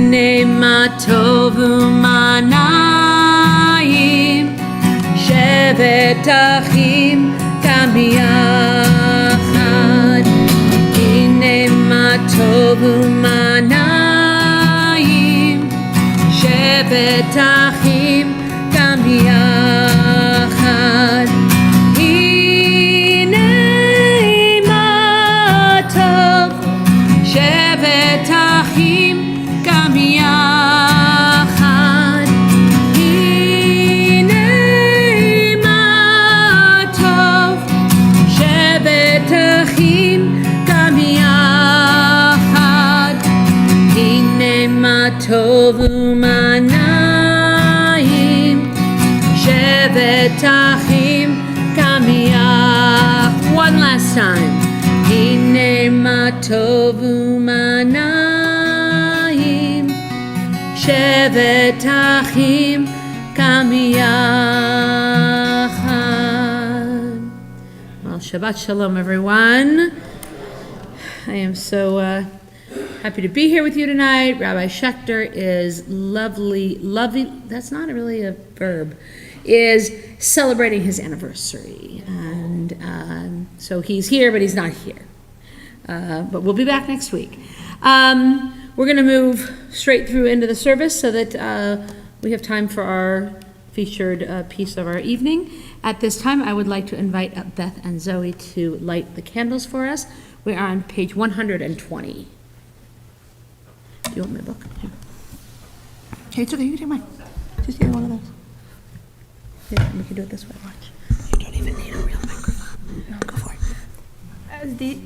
Hine ma tov u'manayim, shevet achim gam yachad. Hine ma tov u'manayim, shevet achim gam yachad. Hine ma tov, shevet achim gam yachad. Hine ma tov, shevet achim gam yachad. Hine ma tov u'manayim, shevet achim gam yachad. One last time. Hine ma tov u'manayim, shevet achim gam yachad. Well, Shabbat Shalom, everyone. I am so happy to be here with you tonight. Rabbi Schechter is lovely, that's not really a verb, is celebrating his anniversary. And so he's here, but he's not here. But we'll be back next week. We're going to move straight through into the service so that we have time for our featured piece of our evening. At this time, I would like to invite Beth and Zoe to light the candles for us. We are on page 120. Do you want my book? Here. Okay, it's okay. You can take mine. Just give me one of those. Yeah, we can do it this way. Watch. You don't even need a real microphone. No, go for it.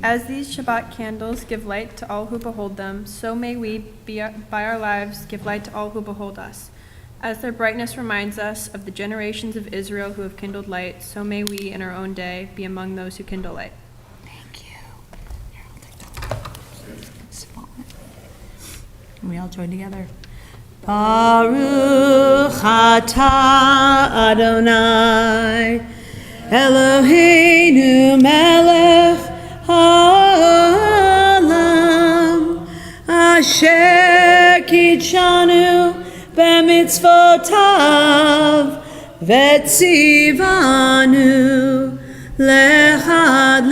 As these Shabbat candles give light to all who behold them, so may we, by our lives, give light to all who behold us. As their brightness reminds us of the generations of Israel who have kindled light, so may we, in our own day, be among those who kindle light. Thank you. Here, I'll take that. Small. And we all join together. Baruch atah Adonai Eloheinu melech haolam asher kitshanu b'mitzvotav v'tzivanu lechad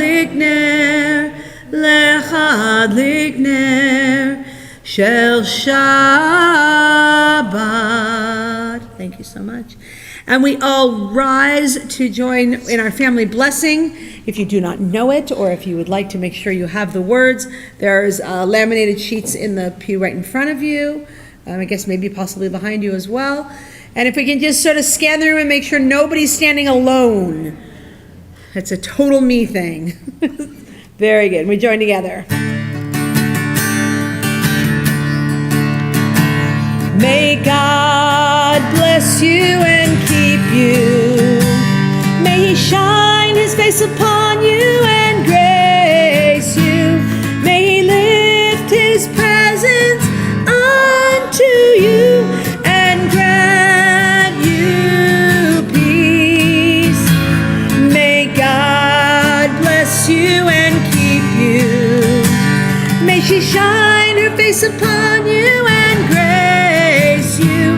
likner shel Shabbat. Thank you so much. And we all rise to join in our family blessing. If you do not know it, or if you would like to make sure you have the words, there's laminated sheets in the pew right in front of you. I guess maybe possibly behind you as well. And if we can just sort of scan the room and make sure nobody's standing alone. It's a total me thing. Very good. We join together. May God bless you and keep you. May He shine His face upon you and grace you. May He lift His presence unto you and grant you peace. May God bless you and keep you. May she shine her face upon you and grace you.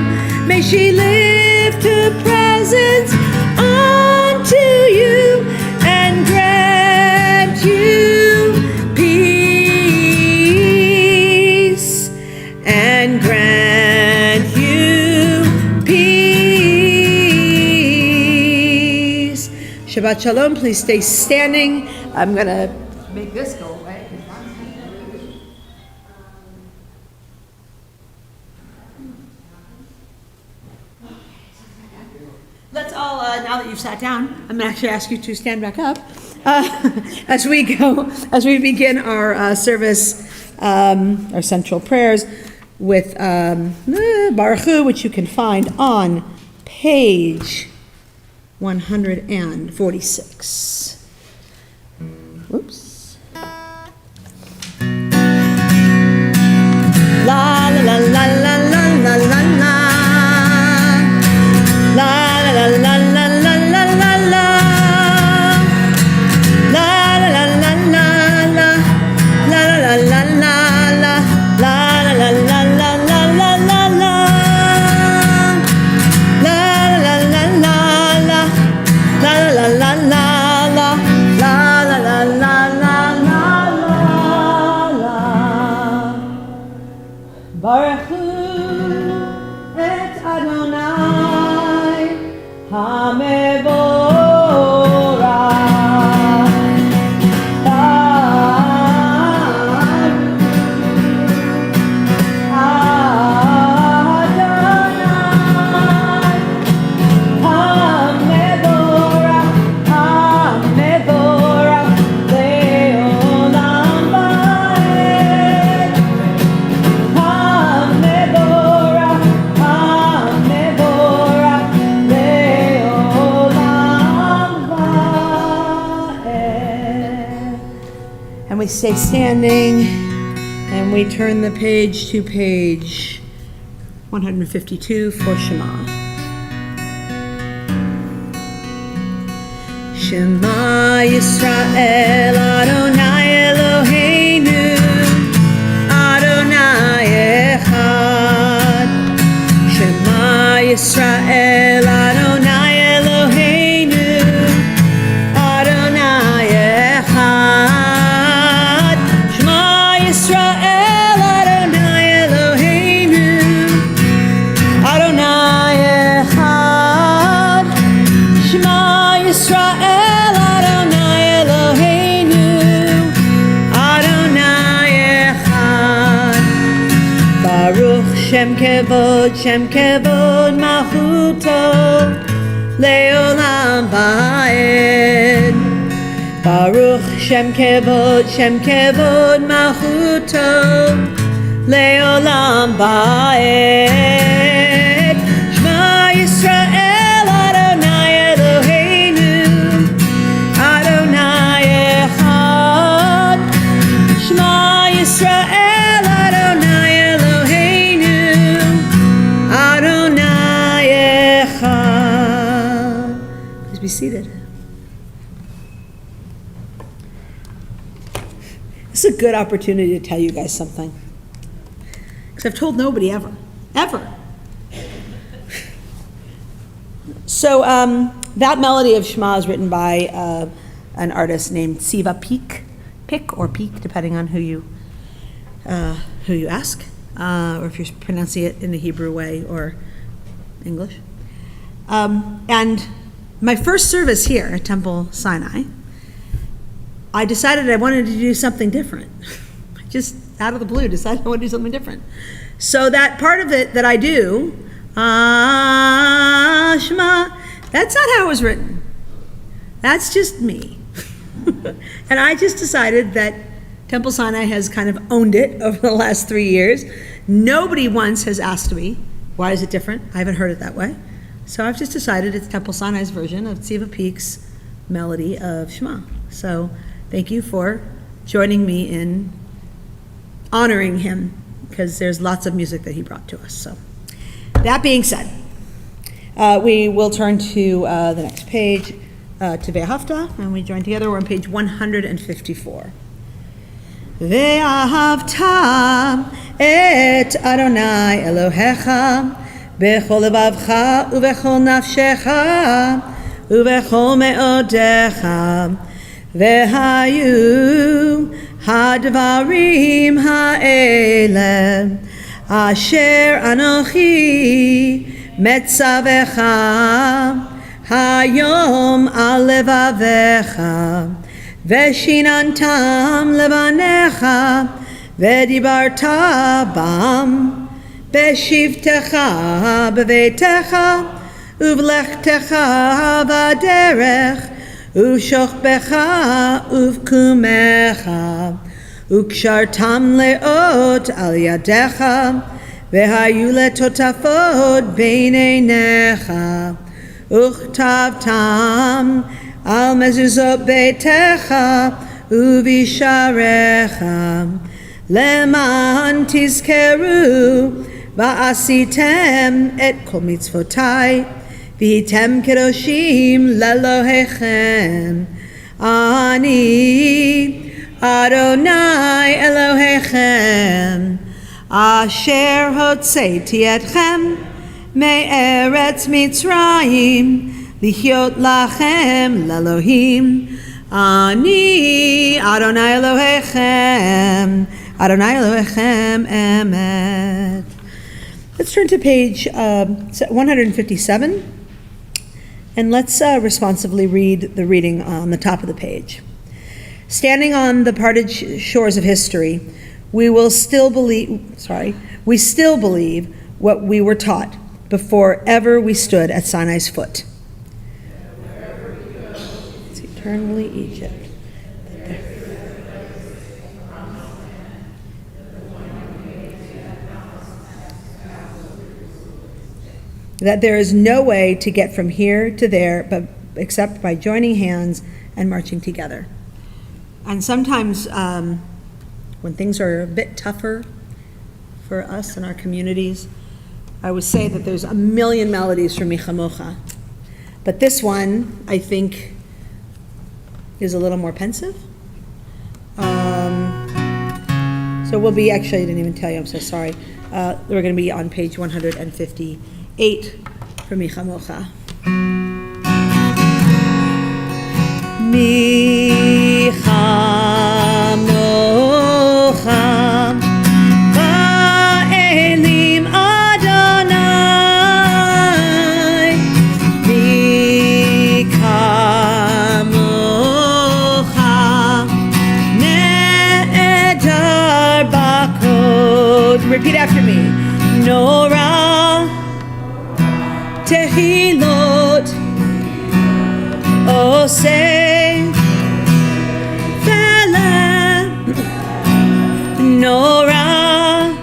May she lift her presence unto you and grant you peace. And grant you peace. Shabbat Shalom. Please stay standing. I'm going to make this go away. Let's all, now that you've sat down, I'm going to actually ask you to stand back up as we begin our service, our central prayers with Baruch Hu, which you can find on page 146. Whoops. La la la la la la la la la. La la la la la la la la la. La la la la la la. La la la la la la. La la la la la la la. Baruchu et Adonai HaMevorach. And we stay standing, and we turn the page to page 152 for Shema. Shema Yisrael Adonai Eloheinu Adonai Echad. Shema Yisrael Adonai Eloheinu Adonai Echad. Shema Yisrael Adonai Eloheinu Adonai Echad. Shema Yisrael Adonai Eloheinu Adonai Echad. Baruch Shem Kevod Malchuto Leolam Va'ed. Baruch Shem Kevod Malchuto Leolam Va'ed. Shema Yisrael Adonai Eloheinu Adonai Echad. Shema Yisrael Adonai Eloheinu Adonai Echad. Please be seated. This is a good opportunity to tell you guys something, because I've told nobody ever. So that melody of Shema is written by an artist named Siva Peak, depending on who you ask, or if you're pronouncing it in the Hebrew way or English. And my first service here at Temple Sinai, I decided I wanted to do something different. Just out of the blue, decided I want to do something different. So that part of it that I do, Shema, that's not how it was written. That's just me. And I just decided that Temple Sinai has kind of owned it over the last 3 years. Nobody once has asked me, why is it different? I haven't heard it that way. So I've just decided it's Temple Sinai's version of Siva Peak's melody of Shema. So thank you for joining me in honoring him, because there's lots of music that he brought to us. So that being said, we will turn to the next page, to Ve'ahavta, and we join together. We're on page 154. Ve'ahavta et Adonai Elohecha bechol levavcha uvechol nafshecha uvechol me'odecha ve'hayu hadvarim ha'ele asher anochi metzavecha hayom al levavecha veshinantam levanecha vedibarta bam beshivtecha bevetecha uvlechtecha vaderech ushochbecha uvkumecha ukshartam leot al yadecha vehayu letotafot beineinecha Uchtavtam al mezuzot beitecha uvisharecha leman tizkeru va'asitem et kol mitzvotai v'hitem kedoshim lelohechem ani Adonai Elohechem asher hotzeiti etchem Me'eretz Mitzrayim Lichot lachem Lelohim Ani Adonai Elohechem Adonai Elohechem Emet. Let's turn to page 157, and let's responsively read the reading on the top of the page. Standing on the parted shores of history, we still believe what we were taught before ever we stood at Sinai's foot. It's eternally Egypt. That there is no way to get from here to there except by joining hands and marching together. And sometimes when things are a bit tougher for us and our communities, I would say that there's a million melodies for Mi Chamocha. But this one, I think, is a little more pensive. So we'll be, actually, I didn't even tell you, I'm so sorry. We're going to be on page 158 for Mi Chamocha. Mi Chamocha Ba'elim Adonai Mi Chamocha Ne'edar Bakod. Repeat after me. Nora Tehilot Oseh Nora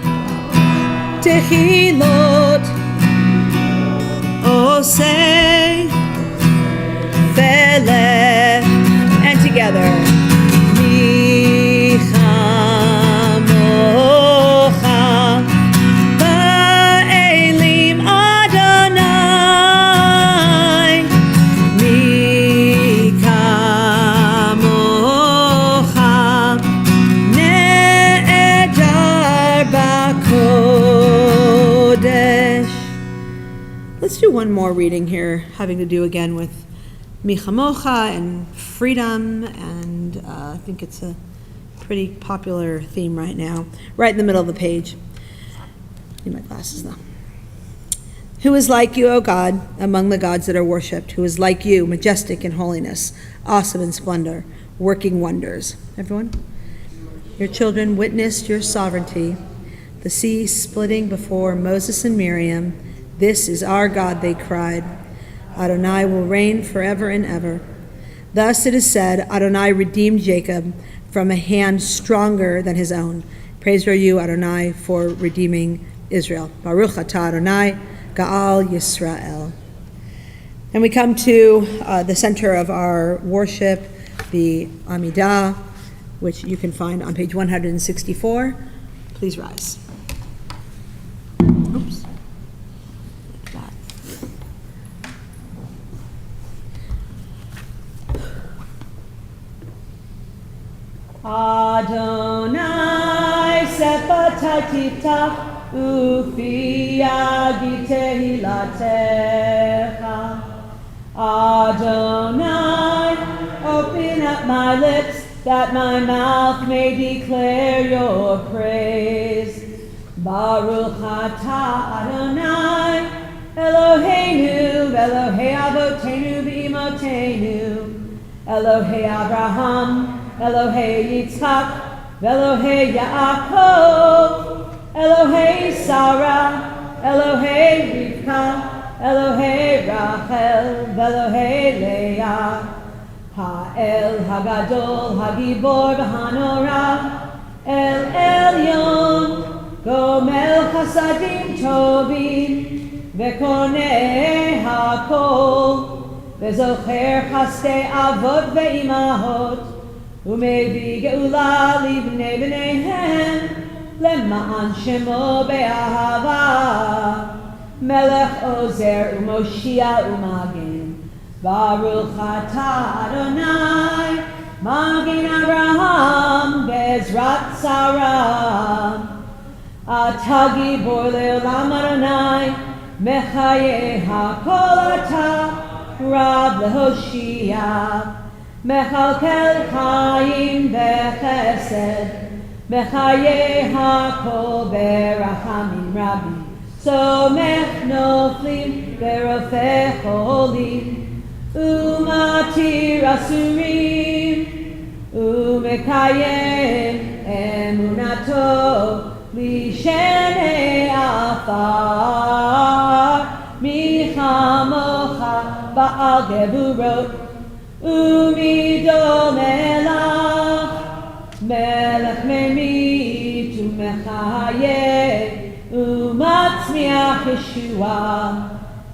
Tehilot Oseh Vele, and together Mi Chamocha Ba'elim Adonai Mi Chamocha Let's do one more reading here, having to do again with Mi Chamocha and freedom, and I think it's a pretty popular theme right now, right in the middle of the page. Need my glasses though. Who is like you, O God, among the gods that are worshipped? Who is like you, majestic in holiness, awesome in splendor, working wonders? Everyone? Your children witnessed your sovereignty, the sea splitting before Moses and Miriam. This is our God, they cried. Adonai will reign forever and ever. Thus it is said, Adonai redeemed Jacob from a hand stronger than his own. Praise are you, Adonai, for redeeming Israel. Baruch atah Adonai, Ga'al Yisrael. And we come to the center of our worship, the Amidah, which you can find on page 164. Please rise. Oops. Adonai sefatai tiftach ufi yagi tehilatecha. Adonai, open up my lips that my mouth may declare your praise. Baruch atah Adonai Eloheinu Elohei Avotenu v'imotenu Elohei Abraham Elohei Yitzchak, Elohei Yaakov, Elohei Sarah, Elohei Rivka, Elohei Rachel, Elohei Leah, Ha'el Hagadol, Hagibor v'Hanora, El Elyon, Gomel Chasadim Tovim, V'konei Hakol, V'zocher Chastei Avot ve'imahot, Umevi geula libnei b'neihem lema'an shemo be'ahava melech ozer u'moshia u'magen Baruch atah Adonai Magen Abraham be'ezrat Sarah Atah gibor le'olam Adonai mechaye hakol atah Rab lehoshia Mechalkel Chaim bechesed Mechaye hakol berachamim rabim. Somech noflim berofeh cholim. Umatir asurim. Umekayem emunato lishene afar. Michamocha ba'al geburot. Umido melach. Melech memit umechayeh umatzmiach Yeshua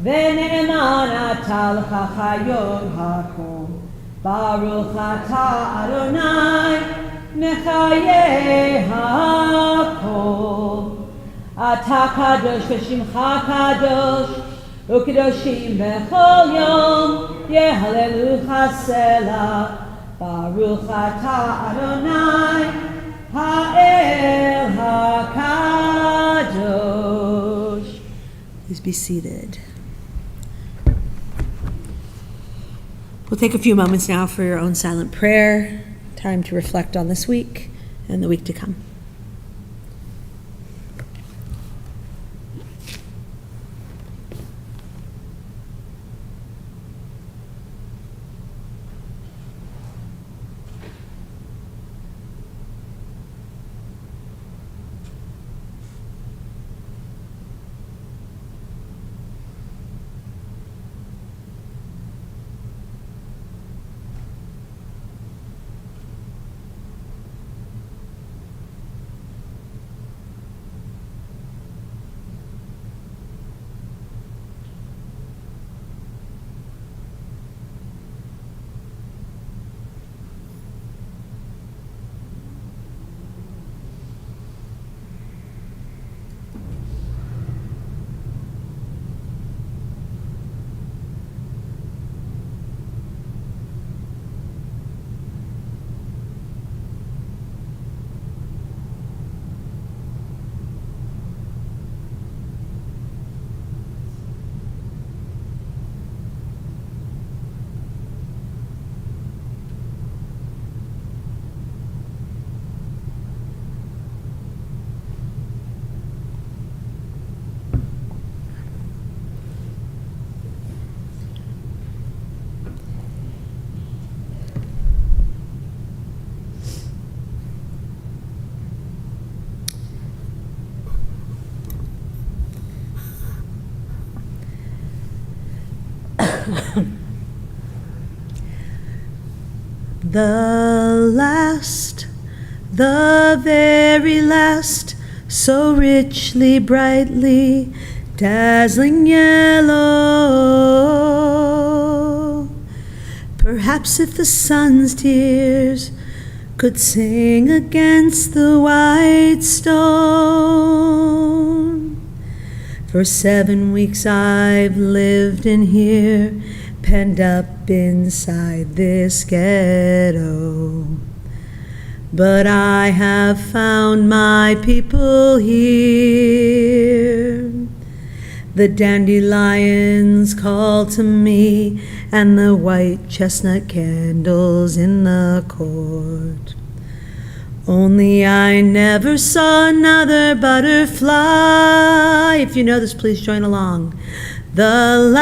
v'ne'eman ata l'chachayot hakol Baruch ata Adonai mechayeh hakol Ata kadosh v'shimcha kadosh u'kadoshim b'chol yom yehalelucha selah Baruch ata Adonai ha'el ha'kadosh. Please be seated. We'll take a few moments now for your own silent prayer, time to reflect on this week and the week to come. The very last, so richly, brightly, dazzling yellow. Perhaps if the sun's tears could sing against the white stone. For 7 weeks I've lived in here, penned up inside this ghetto. But I have found my people here. The dandelions call to me, and the white chestnut candles in the court. Only I never saw another butterfly. If you know this, please join along. The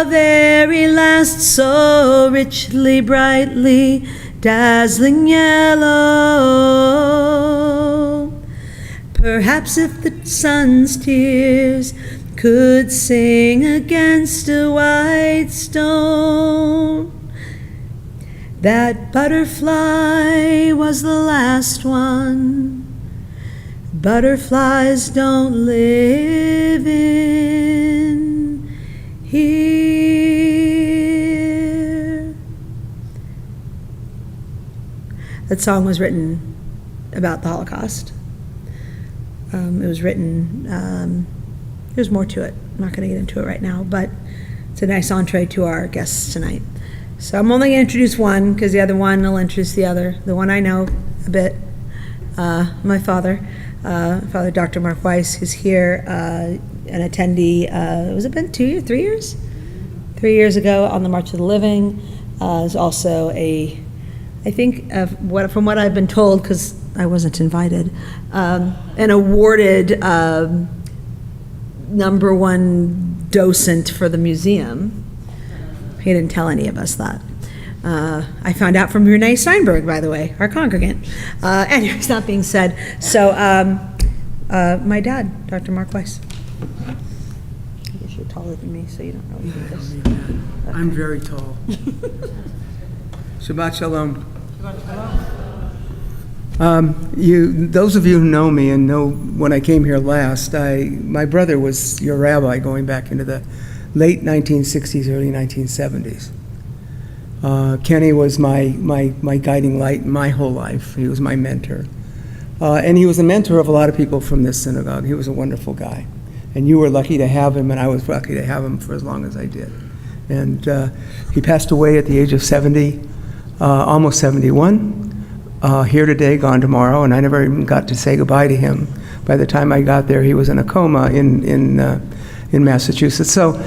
very last, so richly, brightly, dazzling yellow. Perhaps if the sun's tears could sing against a white stone, that butterfly was the last one. Butterflies don't live in here. That song was written about the Holocaust. It was written, there's more to it. I'm not going to get into it right now, but it's a nice entree to our guests tonight. So I'm only going to introduce one, because the other one will introduce the other. The one I know a bit, my father, Father Dr. Mark Weiss, is here, an attendee, was it been 2 years, 3 years? 3 years ago on the March of the Living. Is also a I think from what I've been told, because I wasn't invited, an awarded #1 docent for the museum. He didn't tell any of us that. I found out from Renee Steinberg, by the way, our congregant. Anyways, that being said, so my dad, Dr. Mark Weiss. I guess you're taller than me, so you don't know who this. I'm very tall. Shabbat Shalom. Those of you who know me and know when I came here last, my brother was your rabbi going back into the late 1960s, early 1970s. Kenny was my guiding light my whole life. He was my mentor. And he was a mentor of a lot of people from this synagogue. He was a wonderful guy. And you were lucky to have him, and I was lucky to have him for as long as I did. And he passed away at the age of 70, almost 71. Here today, gone tomorrow, and I never even got to say goodbye to him. By the time I got there, he was in a coma in Massachusetts. So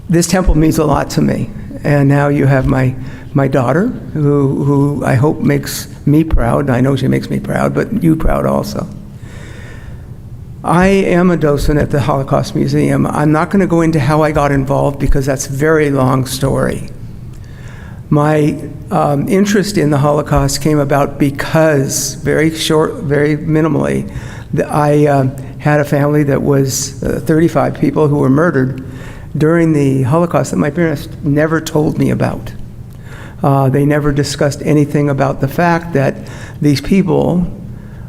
this temple means a lot to me. And now you have my daughter, who I hope makes me proud. I know she makes me proud, but you proud also. I am a docent at the Holocaust Museum. I'm not going to go into how I got involved because that's a very long story. My interest in the Holocaust came about because, very minimally, I had a family that was 35 people who were murdered during the Holocaust that my parents never told me about. They never discussed anything about the fact that these people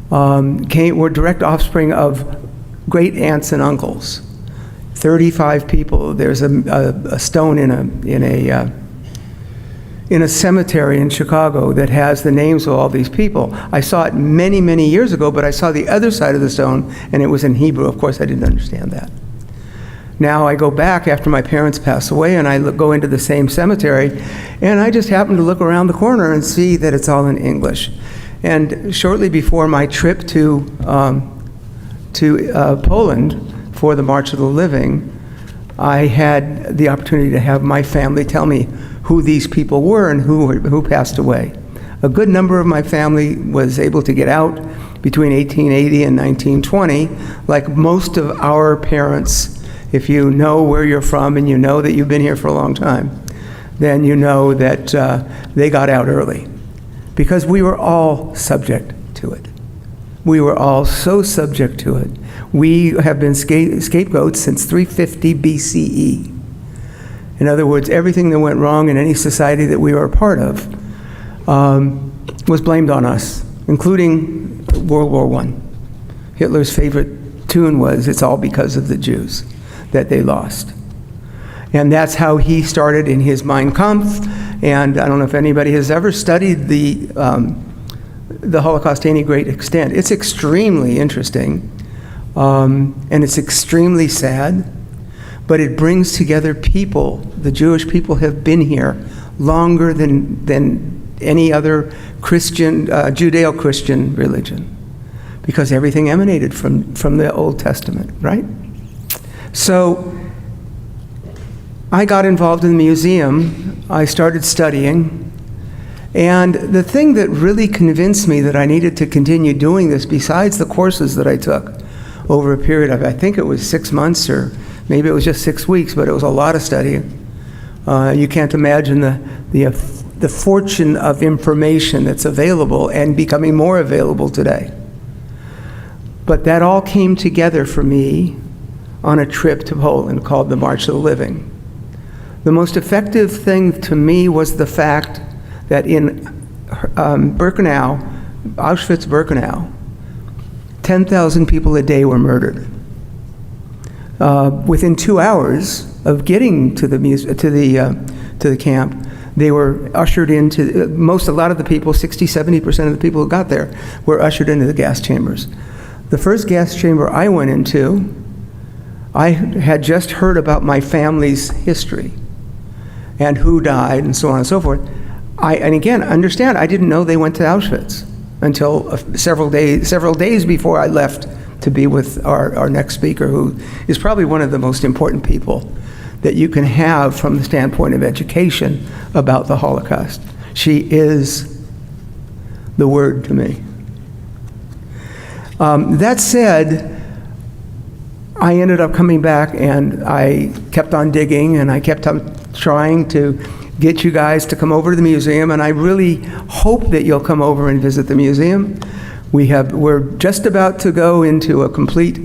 were direct offspring of great aunts and uncles. 35 people. There's a stone in a cemetery in Chicago that has the names of all these people. I saw it many, many years ago, but I saw the other side of the stone, and it was in Hebrew. Of course, I didn't understand that. Now I go back after my parents pass away, and I go into the same cemetery, and I just happen to look around the corner and see that it's all in English. And shortly before my trip to Poland for the March of the Living, I had the opportunity to have my family tell me who these people were and who passed away. A good number of my family was able to get out between 1880 and 1920, like most of our parents. If you know where you're from and you know that you've been here for a long time, then you know that they got out early because we were all subject to it. We were all so subject to it. We have been scapegoats since 350 BCE. In other words, everything that went wrong in any society that we were a part of was blamed on us, including World War I. Hitler's favorite tune was, "It's all because of the Jews that they lost." And that's how he started in his Mein Kampf. And I don't know if anybody has ever studied the Holocaust to any great extent. It's extremely interesting, and it's extremely sad, but it brings together people. The Jewish people have been here longer than any other Christian, Judeo-Christian religion, because everything emanated from the Old Testament, right? So I got involved in the museum. I started studying. And the thing that really convinced me that I needed to continue doing this, besides the courses that I took over a period of, I think it was 6 months, or maybe it was just 6 weeks, but it was a lot of studying. You can't imagine the fortune of information that's available and becoming more available today. But that all came together for me on a trip to Poland called the March of the Living. The most effective thing to me was the fact that in Birkenau, Auschwitz-Birkenau, 10,000 people a day were murdered. Within 2 hours of getting to the camp, they were ushered into, a lot of the people, 60-70% of the people who got there, were ushered into the gas chambers. The first gas chamber I went into, I had just heard about my family's history and who died and so on and so forth. And again, understand, I didn't know they went to Auschwitz until several days before I left to be with our next speaker, who is probably one of the most important people that you can have from the standpoint of education about the Holocaust. She is the word to me. That said, I ended up coming back and I kept on digging and I kept on trying to get you guys to come over to the museum, and I really hope that you'll come over and visit the museum. We're just about to go into a complete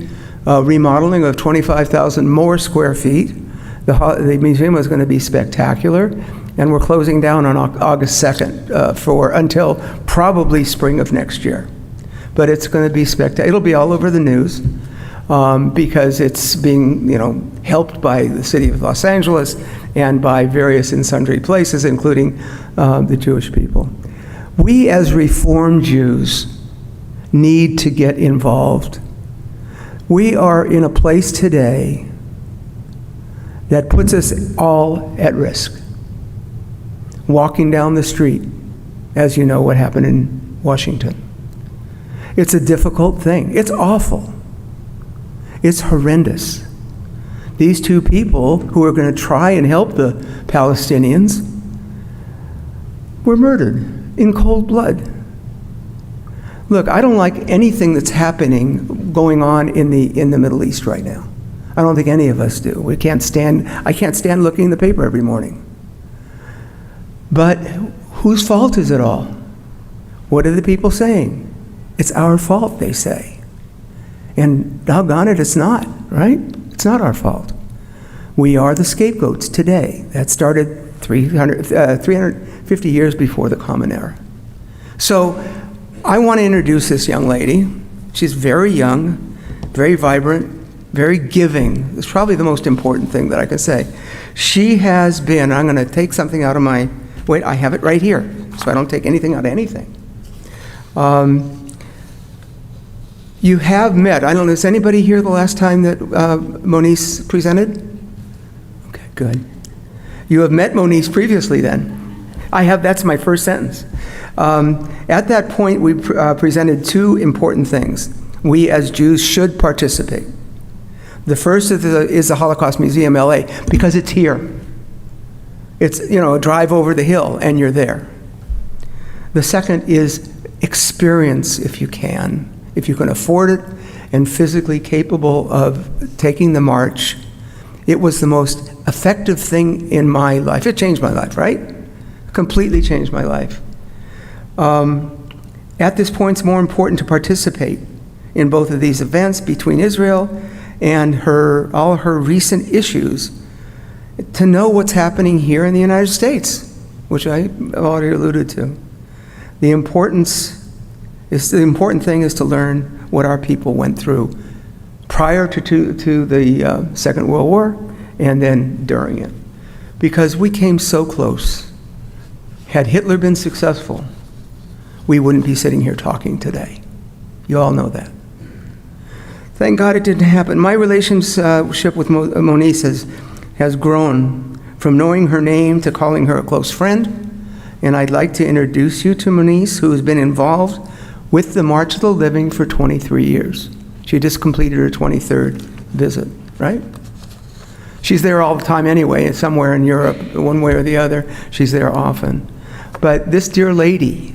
remodeling of 25,000 more square feet. The museum is going to be spectacular, and we're closing down on August 2nd until probably spring of next year. But it's going to be spectacular. It'll be all over the news because it's being, helped by the city of Los Angeles and by various and sundry places, including the Jewish people. We as Reformed Jews need to get involved. We are in a place today that puts us all at risk. Walking down the street, as you know what happened in Washington. It's a difficult thing. It's awful. It's horrendous. These two people who are going to try and help the Palestinians were murdered in cold blood. Look, I don't like anything that's going on in the Middle East right now. I don't think any of us do. I can't stand looking in the paper every morning. But whose fault is it all? What are the people saying? It's our fault, they say. And doggone it, it's not, right? It's not our fault. We are the scapegoats today. That started 350 years before the Common Era. So I want to introduce this young lady. She's very young, very vibrant, very giving. It's probably the most important thing that I can say. She has been, I'm going to take something out of my, wait, I have it right here, so I don't take anything out of anything. You have met, I don't know, is anybody here the last time that Moniz presented? Okay, good. You have met Moniz previously then. That's my first sentence. At that point, we presented two important things. We as Jews should participate. The first is the Holocaust Museum, LA, because it's here. It's, a drive over the hill and you're there. The second is experience if you can afford it and physically capable of taking the march. It was the most effective thing in my life. It changed my life, right? Completely changed my life. At this point, it's more important to participate in both of these events between Israel and all her recent issues, to know what's happening here in the United States, which I already alluded to. The important thing is to learn what our people went through prior to the Second World War and then during it. Because we came so close. Had Hitler been successful, we wouldn't be sitting here talking today. You all know that. Thank God it didn't happen. My relationship with Moniz has grown from knowing her name to calling her a close friend. And I'd like to introduce you to Moniz, who has been involved with the March of the Living for 23 years. She just completed her 23rd visit, right? She's there all the time anyway, somewhere in Europe, one way or the other. She's there often. But this dear lady,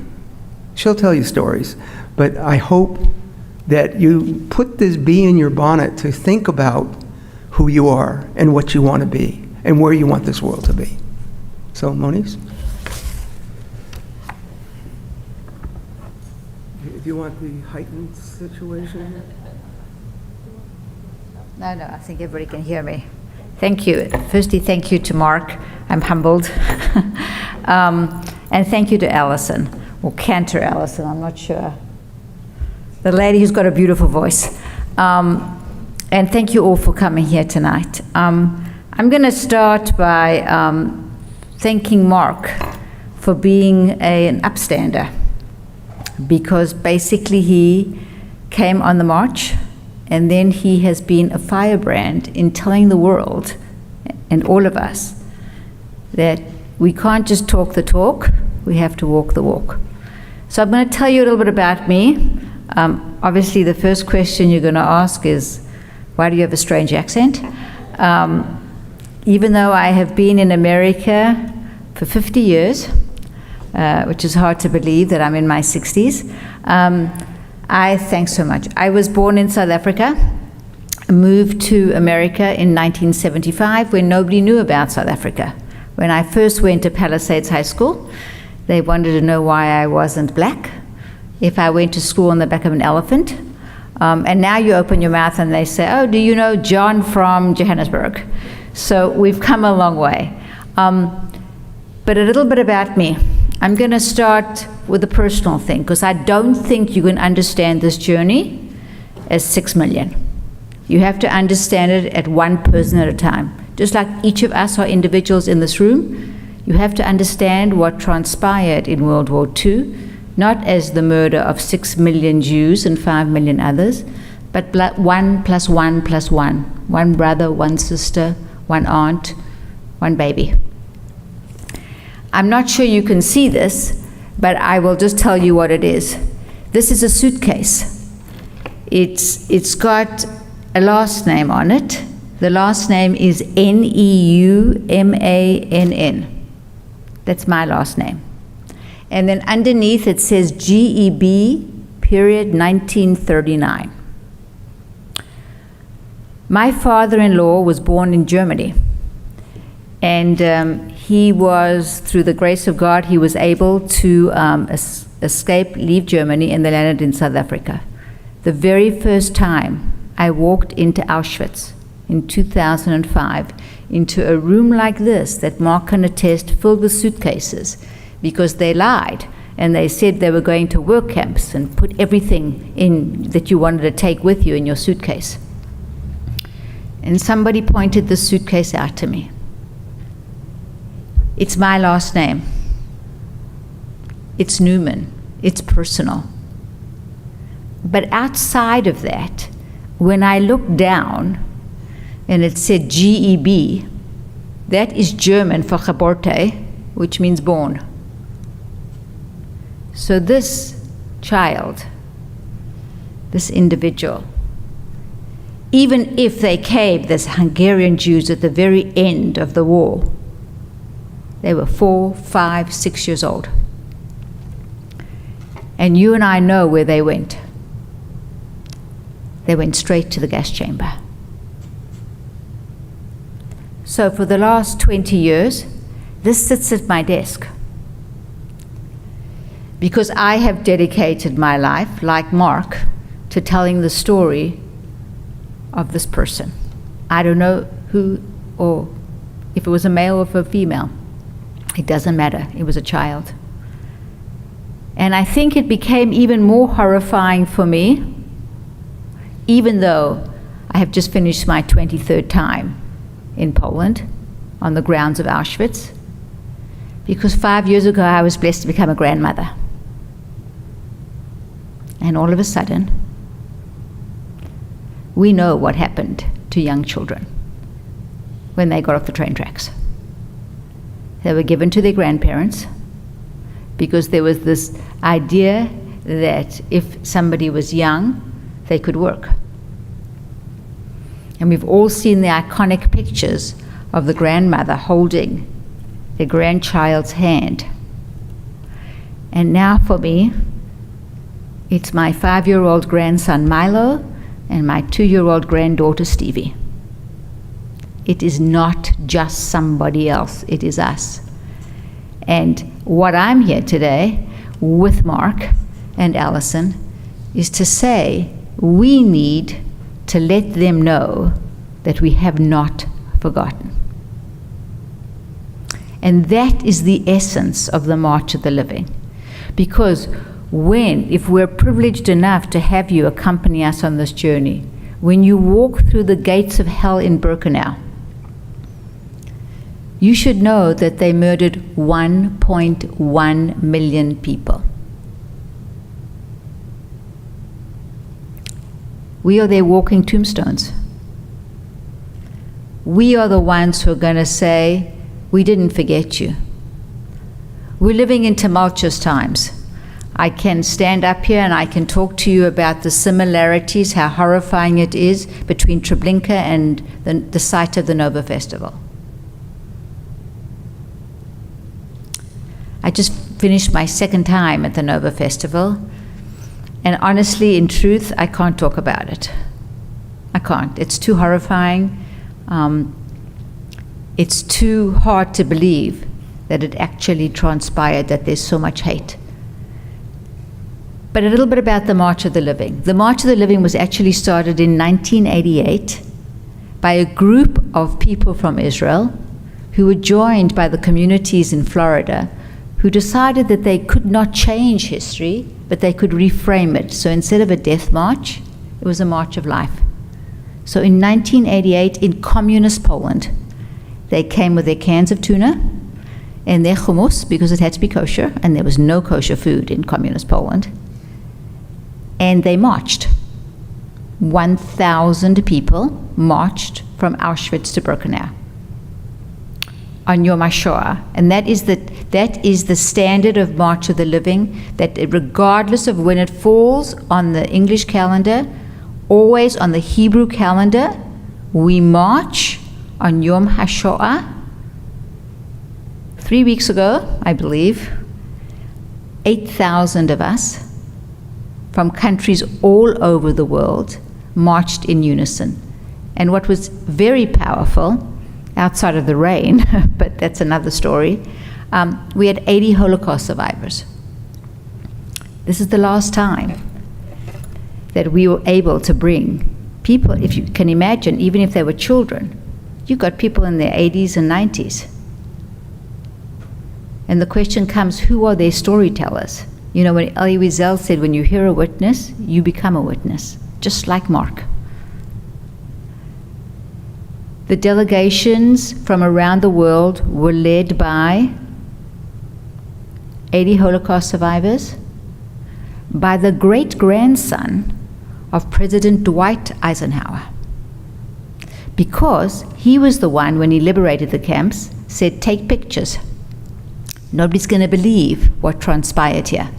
she'll tell you stories, but I hope that you put this bee in your bonnet to think about who you are and what you want to be and where you want this world to be. So, Moniz? Do you want the heightened situation? No, I think everybody can hear me. Thank you. Firstly, thank you to Mark. I'm humbled. And thank you to Allison, or Cantor Allison, I'm not sure. The lady who's got a beautiful voice. And thank you all for coming here tonight. I'm going to start by thanking Mark for being an upstander, because basically he came on the march, and then he has been a firebrand in telling the world and all of us that we can't just talk the talk, we have to walk the walk. So I'm going to tell you a little bit about me. Obviously, the first question you're going to ask is, why do you have a strange accent? Even though I have been in America for 50 years, which is hard to believe that I'm in my 60s. Thanks so much. I was born in South Africa, moved to America in 1975 when nobody knew about South Africa. When I first went to Palisades High School, they wanted to know why I wasn't black, if I went to school on the back of an elephant. And now you open your mouth and they say, oh, do you know John from Johannesburg? So we've come a long way. But a little bit about me. I'm going to start with a personal thing, because I don't think you can understand this journey as 6 million. You have to understand it at one person at a time. Just like each of us are individuals in this room, you have to understand what transpired in World War II, not as the murder of 6 million Jews and 5 million others, but 1 plus 1 plus 1. One brother, one sister, one aunt, one baby. I'm not sure you can see this, but I will just tell you what it is. This is a suitcase. It's got a last name on it. The last name is Neumann. That's my last name. And then underneath it says GEB, period, 1939. My father-in-law was born in Germany. And he was, through the grace of God, he was able to escape, leave Germany, and they landed in South Africa. The very first time I walked into Auschwitz in 2005, into a room like this that Mark can attest, filled with suitcases, because they lied and they said they were going to work camps and put everything in that you wanted to take with you in your suitcase. And somebody pointed the suitcase out to me. It's my last name. It's Newman. It's personal. But outside of that, when I looked down and it said GEB, that is German for Geboorte, which means born. So this child, this individual, even if they came, this Hungarian Jews, at the very end of the war, they were 4, 5, 6 years old. And you and I know where they went. They went straight to the gas chamber. So for the last 20 years, this sits at my desk. Because I have dedicated my life, like Mark, to telling the story of this person. I don't know who, or if it was a male or if a female. It doesn't matter. It was a child. And I think it became even more horrifying for me, even though I have just finished my 23rd time in Poland on the grounds of Auschwitz, because 5 years ago I was blessed to become a grandmother. And all of a sudden, we know what happened to young children when they got off the train tracks. They were given to their grandparents because there was this idea that if somebody was young, they could work. And we've all seen the iconic pictures of the grandmother holding their grandchild's hand. And now for me, it's my 5-year-old grandson Milo and my 2-year-old granddaughter Stevie. It is not just somebody else, it is us. And what I'm here today with Mark and Allison is to say we need to let them know that we have not forgotten. And that is the essence of the March of the Living. Because if we're privileged enough to have you accompany us on this journey, when you walk through the gates of hell in Birkenau, you should know that they murdered 1.1 million people. We are their walking tombstones. We are the ones who are going to say, we didn't forget you. We're living in tumultuous times. I can stand up here and I can talk to you about the similarities, how horrifying it is between Treblinka and the site of the Nova Festival. I just finished my second time at the Nova Festival. And honestly, in truth, I can't talk about it. I can't. It's too horrifying. It's too hard to believe that it actually transpired, that there's so much hate. But a little bit about the March of the Living. The March of the Living was actually started in 1988 by a group of people from Israel who were joined by the communities in Florida who decided that they could not change history, but they could reframe it. So instead of a death march, it was a march of life. So in 1988, in communist Poland, they came with their cans of tuna and their hummus, because it had to be kosher, and there was no kosher food in communist Poland. And they marched. 1,000 people marched from Auschwitz to Birkenau on Yom HaShoah. And that is the standard of March of the Living, that regardless of when it falls on the English calendar, always on the Hebrew calendar, we march on Yom HaShoah. 3 weeks ago, I believe, 8,000 of us from countries all over the world marched in unison. And what was very powerful, outside of the rain, but that's another story, we had 80 Holocaust survivors. This is the last time that we were able to bring people, if you can imagine, even if they were children, you got people in their 80s and 90s. And the question comes, who are their storytellers? You know, when Elie Wiesel said, when you hear a witness, you become a witness, just like Mark. The delegations from around the world were led by 80 Holocaust survivors, by the great-grandson of President Dwight Eisenhower, because he was the one, when he liberated the camps, said, take pictures. Nobody's going to believe what transpired here.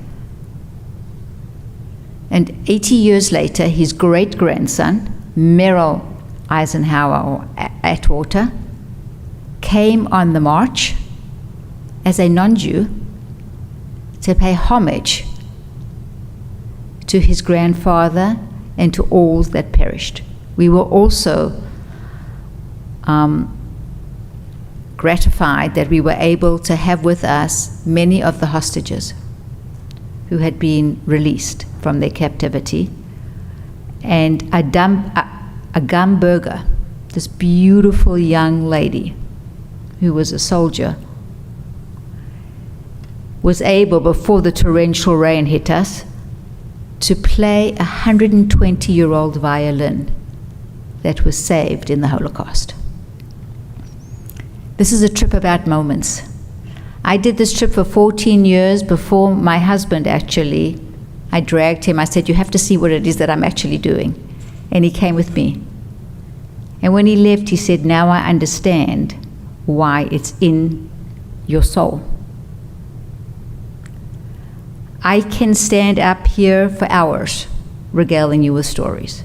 And 80 years later, his great-grandson, Merrill Eisenhower, or Atwater, came on the march as a non-Jew to pay homage to his grandfather and to all that perished. We were also gratified that we were able to have with us many of the hostages who had been released from their captivity. And Agam Berger, this beautiful young lady who was a soldier, was able, before the torrential rain hit us, to play a 120-year-old violin that was saved in the Holocaust. This is a trip about moments. I did this trip for 14 years before my husband actually. I dragged him. I said, you have to see what it is that I'm actually doing. And he came with me. And when he left, he said, now I understand why it's in your soul. I can stand up here for hours regaling you with stories.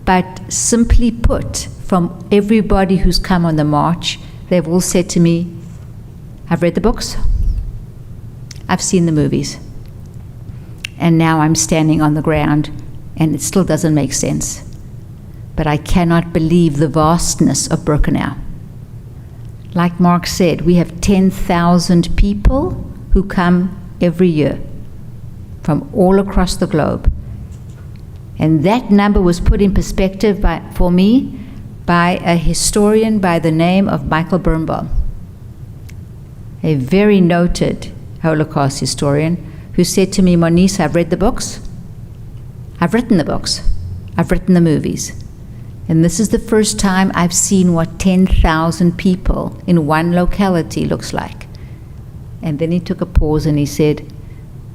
But simply put, from everybody who's come on the march, they've all said to me, I've read the books, I've seen the movies, and now I'm standing on the ground, and it still doesn't make sense. But I cannot believe the vastness of Birkenau. Like Mark said, we have 10,000 people who come every year from all across the globe. And that number was put in perspective for me by a historian by the name of Michael Birnbaum, a very noted Holocaust historian, who said to me, Moniz, I've read the books, I've written the books, I've written the movies. And this is the first time I've seen what 10,000 people in one locality looks like. And then he took a pause and he said,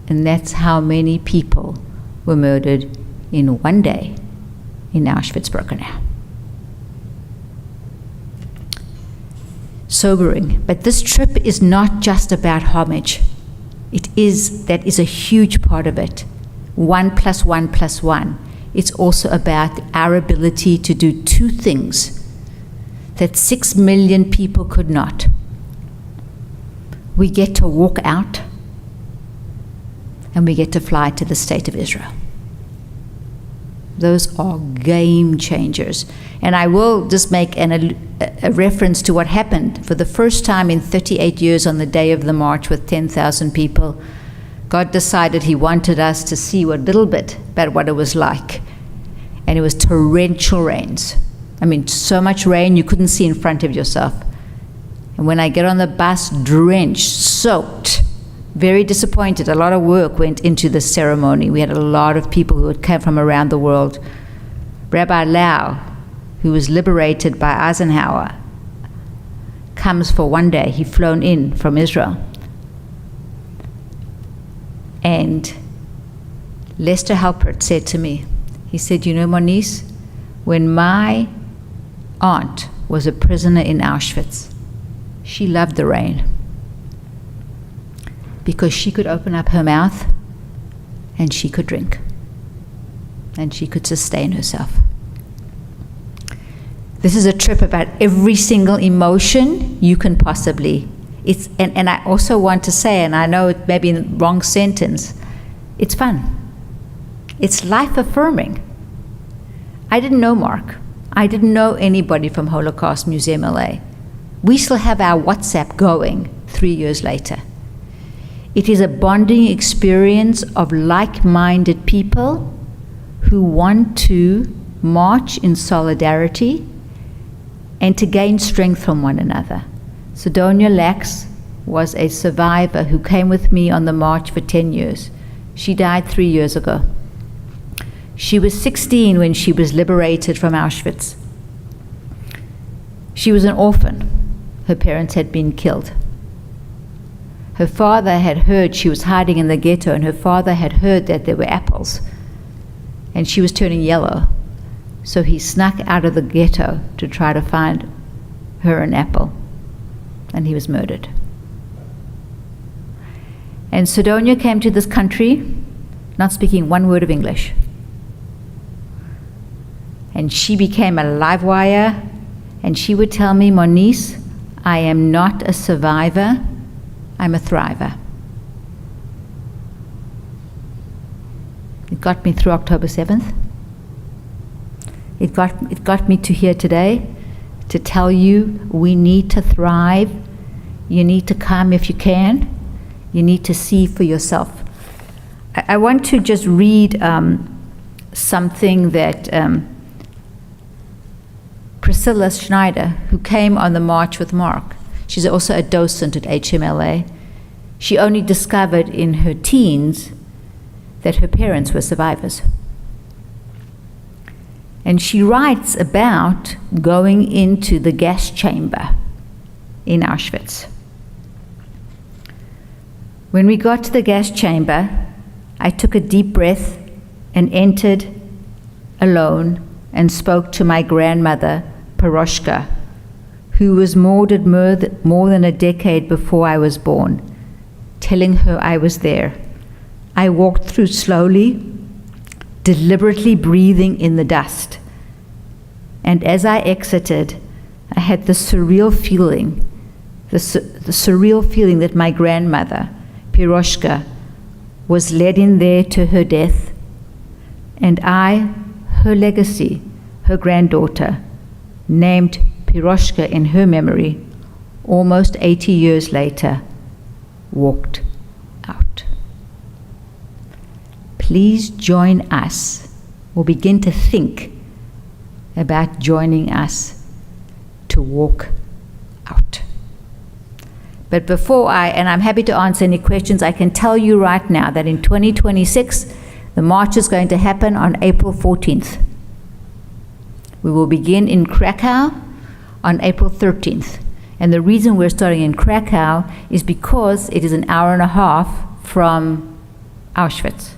and that's how many people were murdered in one day in Auschwitz-Birkenau. Sobering. But this trip is not just about homage. That is a huge part of it. 1 + 1 + 1. It's also about our ability to do two things that 6 million people could not. we get to walk out and we get to fly to the state of Israel. Those are game changers. And I will just make a reference to what happened. For the first time in 38 years on the day of the march with 10,000 people, God decided He wanted us to see a little bit about what it was like. And it was torrential rains. I mean, so much rain you couldn't see in front of yourself. And when I get on the bus, drenched, soaked, very disappointed. A lot of work went into this ceremony. We had a lot of people who had come from around the world. Rabbi Lau, who was liberated by Eisenhower, comes for one day. He'd flown in from Israel. And Lester Halpert said to me, he said, you know, Moniz, when my aunt was a prisoner in Auschwitz, she loved the rain, because she could open up her mouth and she could drink and she could sustain herself. This is a trip about every single emotion you can possibly. And I also want to say, and I know it may be in the wrong sentence, it's fun. It's life affirming. I didn't know Mark. I didn't know anybody from Holocaust Museum LA. We still have our WhatsApp going 3 years later. It is a bonding experience of like-minded people who want to march in solidarity and to gain strength from one another. Sidonia Lax was a survivor who came with me on the march for 10 years. She died 3 years ago. She was 16 when she was liberated from Auschwitz. She was an orphan. Her parents had been killed. Her father had heard she was hiding in the ghetto, and her father had heard that there were apples, and she was turning yellow. So he snuck out of the ghetto to try to find her an apple, and he was murdered. And Sidonia came to this country not speaking one word of English. And she became a live wire, and she would tell me, Moniz, I am not a survivor, I'm a thriver. It got me through October 7th. It got me to here today to tell you we need to thrive. You need to come if you can. You need to see for yourself. I want to just read something that Priscilla Schneider, who came on the march with Mark, she's also a docent at HMLA. She only discovered in her teens that her parents were survivors. And she writes about going into the gas chamber in Auschwitz. When we got to the gas chamber, I took a deep breath and entered alone and spoke to my grandmother, Piroshka, who was murdered more than a decade before I was born, telling her I was there. I walked through slowly, deliberately breathing in the dust. And as I exited, I had the surreal feeling that my grandmother, Piroshka, was led in there to her death, and I, her legacy, her granddaughter, named Piroshka in her memory, almost 80 years later, walked out. Please join us, or begin to think about joining us to walk out. But before and I'm happy to answer any questions, I can tell you right now that in 2026, the march is going to happen on April 14th. We will begin in Krakow on April 13th. And the reason we're starting in Krakow is because it is an hour and a half from Auschwitz.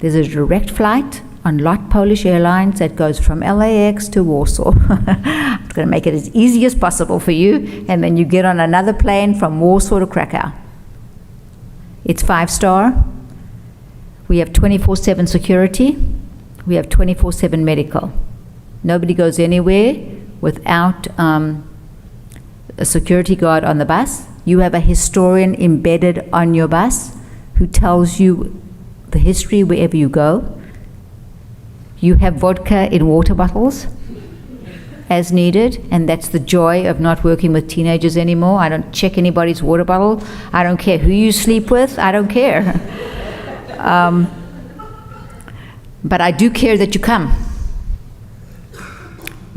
There's a direct flight on LOT Polish Airlines that goes from LAX to Warsaw. I'm going to make it as easy as possible for you, and then you get on another plane from Warsaw to Krakow. It's 5-star. We have 24/7 security. We have 24/7 medical. Nobody goes anywhere without a security guard on the bus. You have a historian embedded on your bus who tells you the history wherever you go. You have vodka in water bottles as needed, and that's the joy of not working with teenagers anymore. I don't check anybody's water bottle. I don't care who you sleep with. I don't care. But I do care that you come,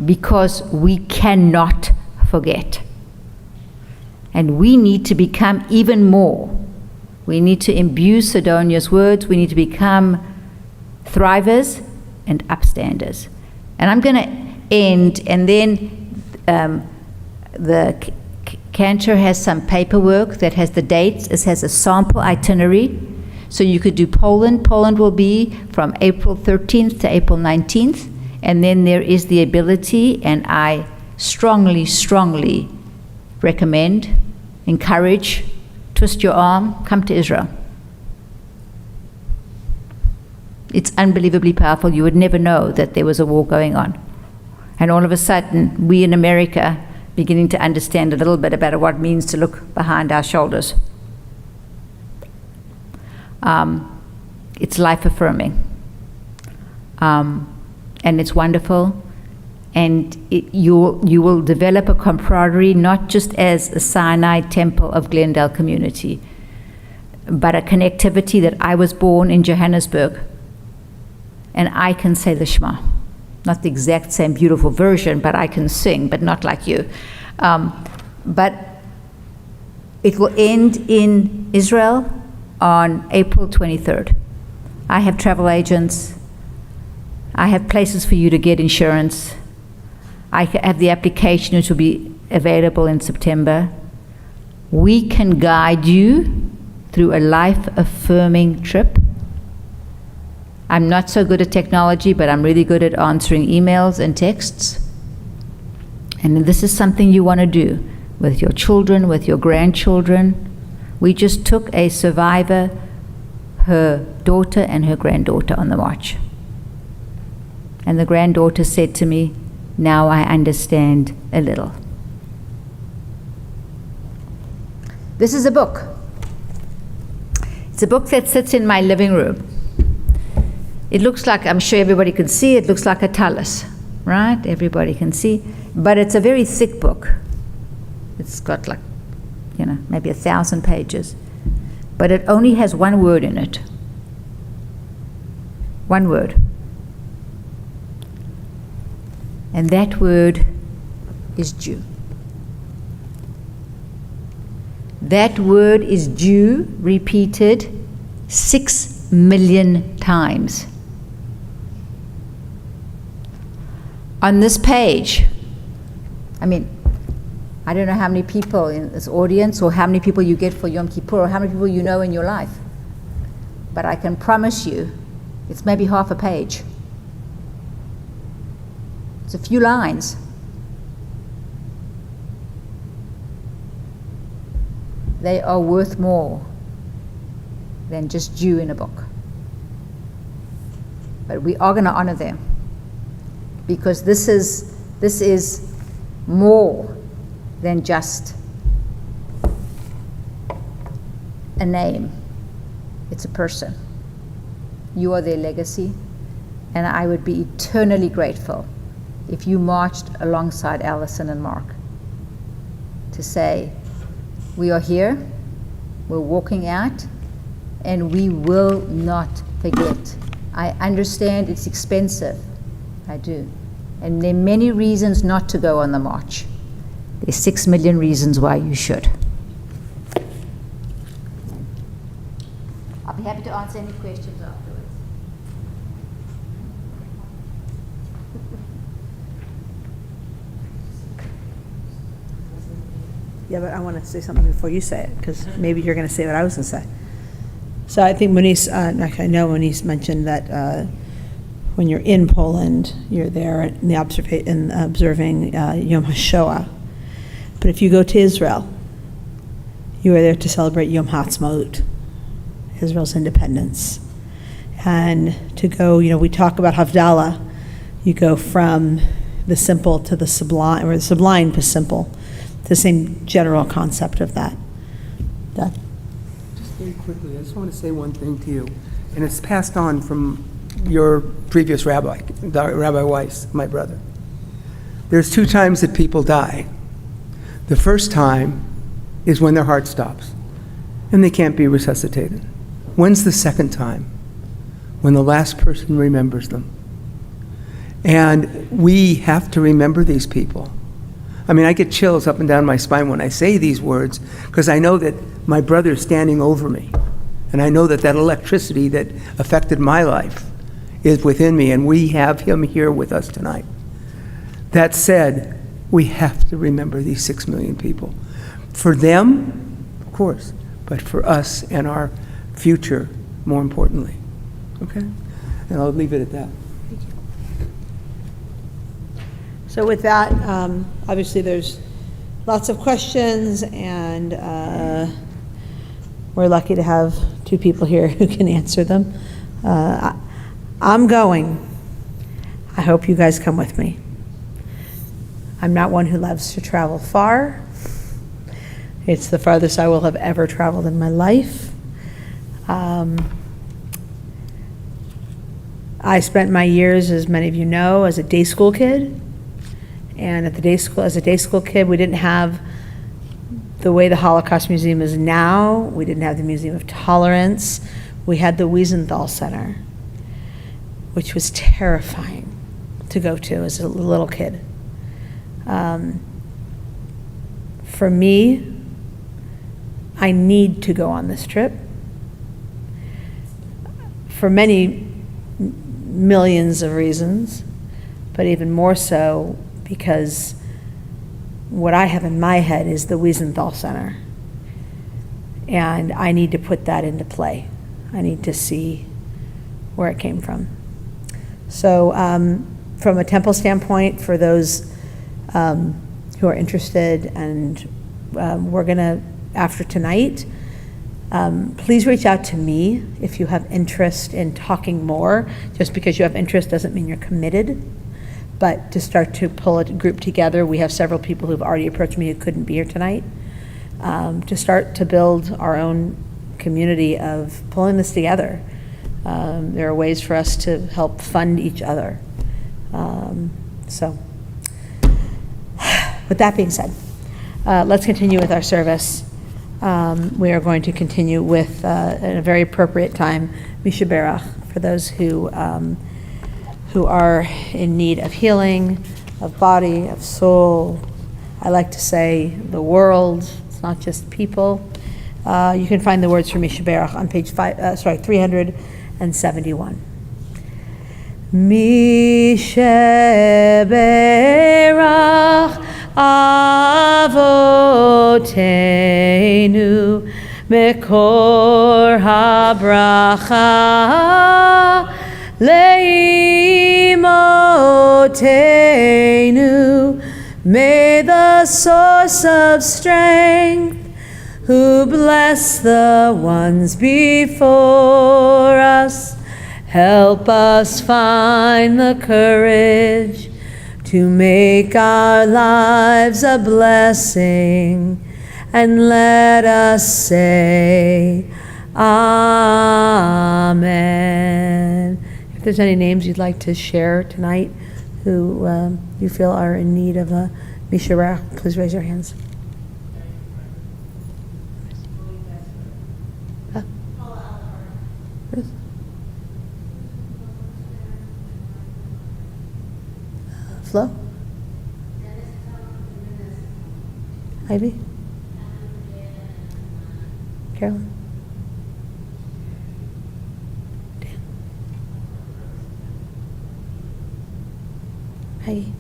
because we cannot forget. And we need to become even more. We need to imbue Sidonia's words. We need to become thrivers and upstanders. And I'm going to end, and then the cantor has some paperwork that has the dates. It has a sample itinerary. So you could do Poland. Poland will be from April 13th to April 19th. And then there is the ability, and I strongly, strongly recommend, encourage, twist your arm, come to Israel. It's unbelievably powerful. You would never know that there was a war going on. And all of a sudden, we in America beginning to understand a little bit about what it means to look behind our shoulders. It's life-affirming. And it's wonderful. And you will develop a camaraderie, not just as a Sinai Temple of Glendale community, but a connectivity that I was born in Johannesburg, and I can say the Shema. Not the exact same beautiful version, but I can sing, but not like you. But it will end in Israel on April 23rd. I have travel agents. I have places for you to get insurance. I have the application, which will be available in September. We can guide you through a life-affirming trip. I'm not so good at technology, but I'm really good at answering emails and texts. And this is something you want to do with your children, with your grandchildren. We just took a survivor, her daughter and her granddaughter, on the march. And the granddaughter said to me, "Now I understand a little." This is a book. It's a book that sits in my living room. It looks like, I'm sure everybody can see, it looks like a tallis, right? Everybody can see. But it's a very thick book. It's got like, maybe 1,000 pages. But it only has one word in it. One word. And that word is Jew. That word is Jew repeated 6 million times. On this page, I don't know how many people in this audience, or how many people you get for Yom Kippur, or how many people you know in your life. But I can promise you, it's maybe half a page. It's a few lines. They are worth more than just Jew in a book. But we are going to honor them, because this is more than just a name. It's a person. You are their legacy, and I would be eternally grateful if you marched alongside Allison and Mark to say, we are here, we're walking out, and we will not forget. I understand it's expensive. I do. And there are many reasons not to go on the march. There's 6 million reasons why you should. I'll be happy to answer any questions afterwards. Yeah, but I want to say something before you say it, because maybe you're going to say what I was going to say. So I think Moniz, actually I know Moniz mentioned that when you're in Poland, you're there in the observing Yom HaShoah. But if you go to Israel, you are there to celebrate Yom HaAtzmaut, Israel's independence. And to go, we talk about Havdalah, you go from the simple to the sublime, or the sublime to simple. It's the same general concept of that. Very quickly, I just want to say one thing to you, and it's passed on from your previous rabbi, Rabbi Weiss, my brother. There's 2 times that people die. The first time is when their heart stops, and they can't be resuscitated. When's the second time? When the last person remembers them. And we have to remember these people. I mean, I get chills up and down my spine when I say these words, because I know that my brother's standing over me. And I know that that electricity that affected my life is within me, and we have him here with us tonight. That said, we have to remember these 6 million people. For them, of course, but for us and our future, more importantly. Okay? And I'll leave it at that. So with that, obviously there's lots of questions, and we're lucky to have 2 people here who can answer them. I'm going. I hope you guys come with me. I'm not one who loves to travel far. It's the farthest I will have ever traveled in my life. I spent my years, as many of you know, as a day school kid. And at the day school, as a day school kid, we didn't have the way the Holocaust Museum is now. We didn't have the Museum of Tolerance. We had the Wiesenthal Center, which was terrifying to go to as a little kid. For me, I need to go on this trip for many millions of reasons, but even more so because what I have in my head is the Wiesenthal Center. And I need to put that into play. I need to see where it came from. So from a temple standpoint, for those who are interested, and we're gonna, after tonight, please reach out to me if you have interest in talking more. Just because you have interest doesn't mean you're committed. But to start to pull a group together, we have several people who've already approached me who couldn't be here tonight, to start to build our own community of pulling this together. There are ways for us to help fund each other. So, with that being said, let's continue with our service. We are going to continue with, at a very appropriate time, Misha Berach, for those who are in need of healing, of body, of soul. I like to say the world. It's not just people. You can find the words for Misha Berach on page 371. Misha Berach Avotenu Mekor HaBracha Leimotenu, may the source of strength, who bless the ones before us, help us find the courage to make our lives a blessing, and let us say, Amen. If there's any names you'd like to share tonight who you feel are in need of a Misha Berach, please raise your hands. Flo? Ivy? Carolyn? Dan? Maggie?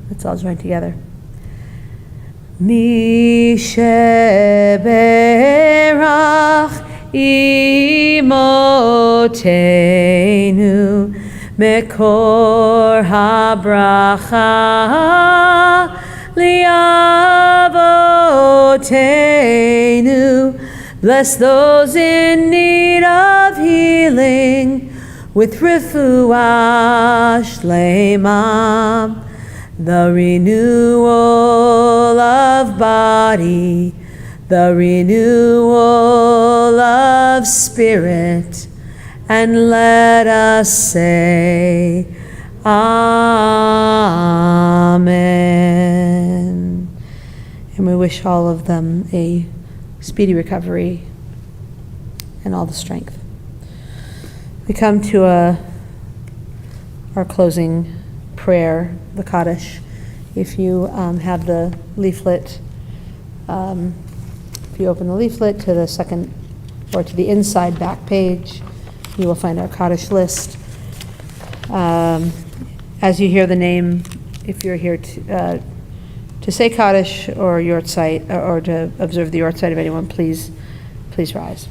Let's all join together. Misha Berach Imotenu Mekor HaBracha Liavotenu, bless those in need of healing, with refuah shlema, the renewal of body, the renewal of spirit, and let us say, Amen. And we wish all of them a speedy recovery and all the strength. We come to our closing prayer, the Kaddish. If you have the leaflet, if you open the leaflet to the second or to the inside back page, you will find our Kaddish list. As you hear the name, if you're here to say Kaddish or Yortzeit, or to observe the Yortzeit of anyone, please rise.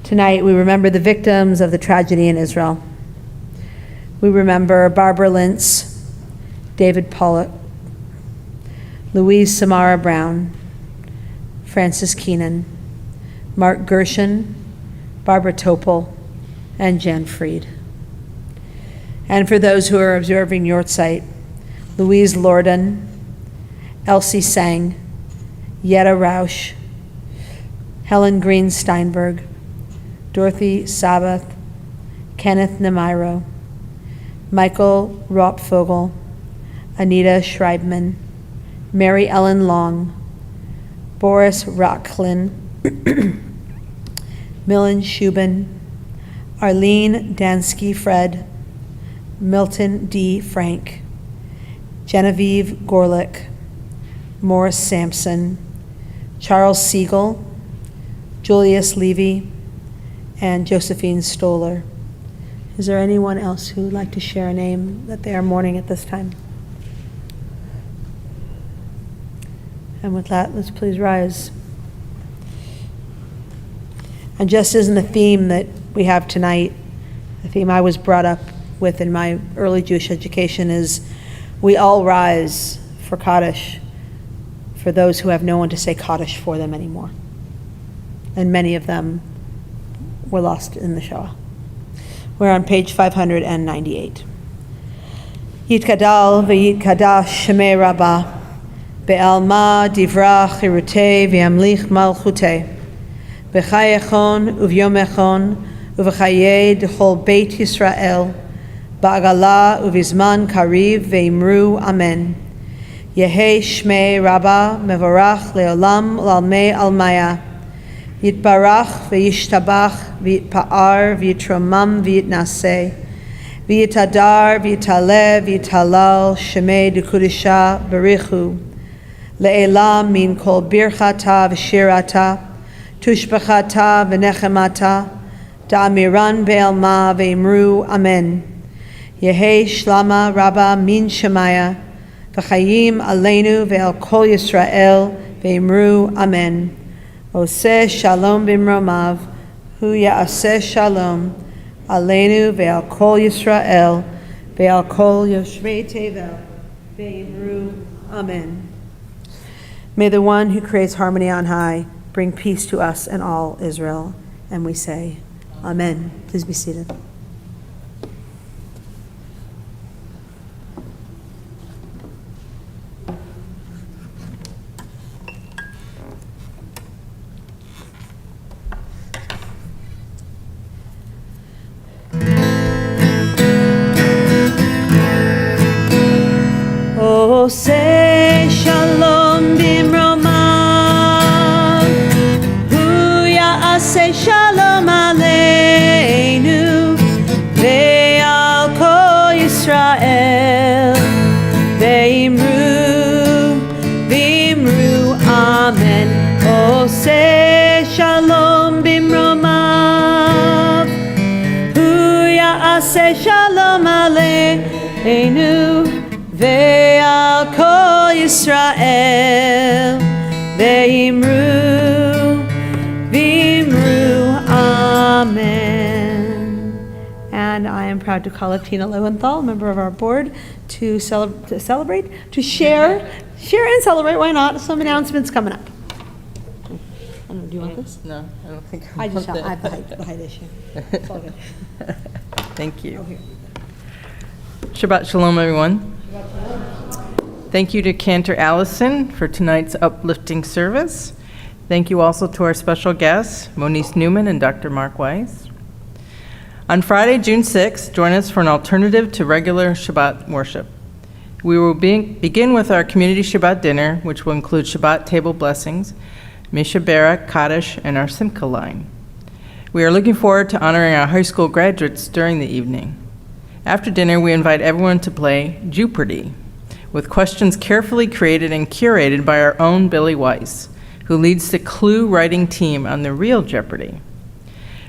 Tonight we remember the victims of the tragedy in Israel. We remember Barbara Lintz, David Pollock, Louise Samara Brown, Francis Keenan, Mark Gershon, Barbara Topol, and Jan Fried. And for those who are observing Yortzeit, Louise Lorden, Elsie Sang, Yetta Rausch, Helen Green Steinberg, Dorothy Sabath, Kenneth Nemiro, Michael Ropfogel, Anita Schreibman, Mary Ellen Long, Boris Rocklin, Millen Shubin, Arlene Dansky-Fred, Milton D. Frank, Genevieve Gorlick, Morris Sampson, Charles Siegel, Julius Levy, and Josephine Stoller. Is there anyone else who would like to share a name that they are mourning at this time? And with that, let's please rise. And just as in the theme that we have tonight, the theme I was brought up with in my early Jewish education is, we all rise for Kaddish, for those who have no one to say Kaddish for them anymore. And many of them were lost in the Shoah. We're on page 598. Yitkadal v'yitkadash shemei rabbah, be'alma divra chirutei v'yamlich malchutei, b'chayechon uvyomechon uv'chayei d'chol beit Yisrael, ba'agala uvizman kariv ve'imru amen. Yehei shmei rabbah mevorach le'olam l'almei almaya, Yitbarach v'yishtabach v'yitpa'ar v'yitromam v'yitnaseh, v'yitadar v'yitaleh v'yitalal shemei d'kudisha barichu, le'elam min kol birchata v'shirata, tushbachata v'nechemata, da'amiran be'alma v'imru amen. Yehei shlama rabba min shemaya, v'chayim aleinu ve'al kol Yisrael v'imru amen. Oseh shalom bimromav, hu ya'aseh shalom, aleinu ve'al kol Yisrael, ve'al kol yoshvei tevel, ve'imru, amen. May the one who creates harmony on high bring peace to us and all Israel. And we say, amen. Please be seated. Say shalom bimromav, hu ya'aseh shalom aleinu, ve'al kol Yisrael, ve'imru, v'imru, amen. Oh, say shalom bimromav, hu ya'aseh shalom aleinu, ve'al kol Yisrael, ve'imru, v'imru, amen. And I am proud to call up Tina Lowenthal, member of our board, to share and celebrate, why not, some announcements coming up. I don't know, do you want this? No, I don't think I just want have that. the height issue. It's all good. Thank you. Oh, here. Shabbat Shalom, everyone. Thank you to Cantor Allison for tonight's uplifting service. Thank you also to our special guests, Monice Newman and Dr. Mark Weiss. On Friday, June 6th, join us for an alternative to regular Shabbat worship. We will begin with our community Shabbat dinner, which will include Shabbat table blessings, Mishabera, Kaddish, and our Simcha line. We are looking forward to honoring our high school graduates during the evening. After dinner, we invite everyone to play Jeopardy! With questions carefully created and curated by our own Billy Weiss, who leads the clue writing team on the real Jeopardy!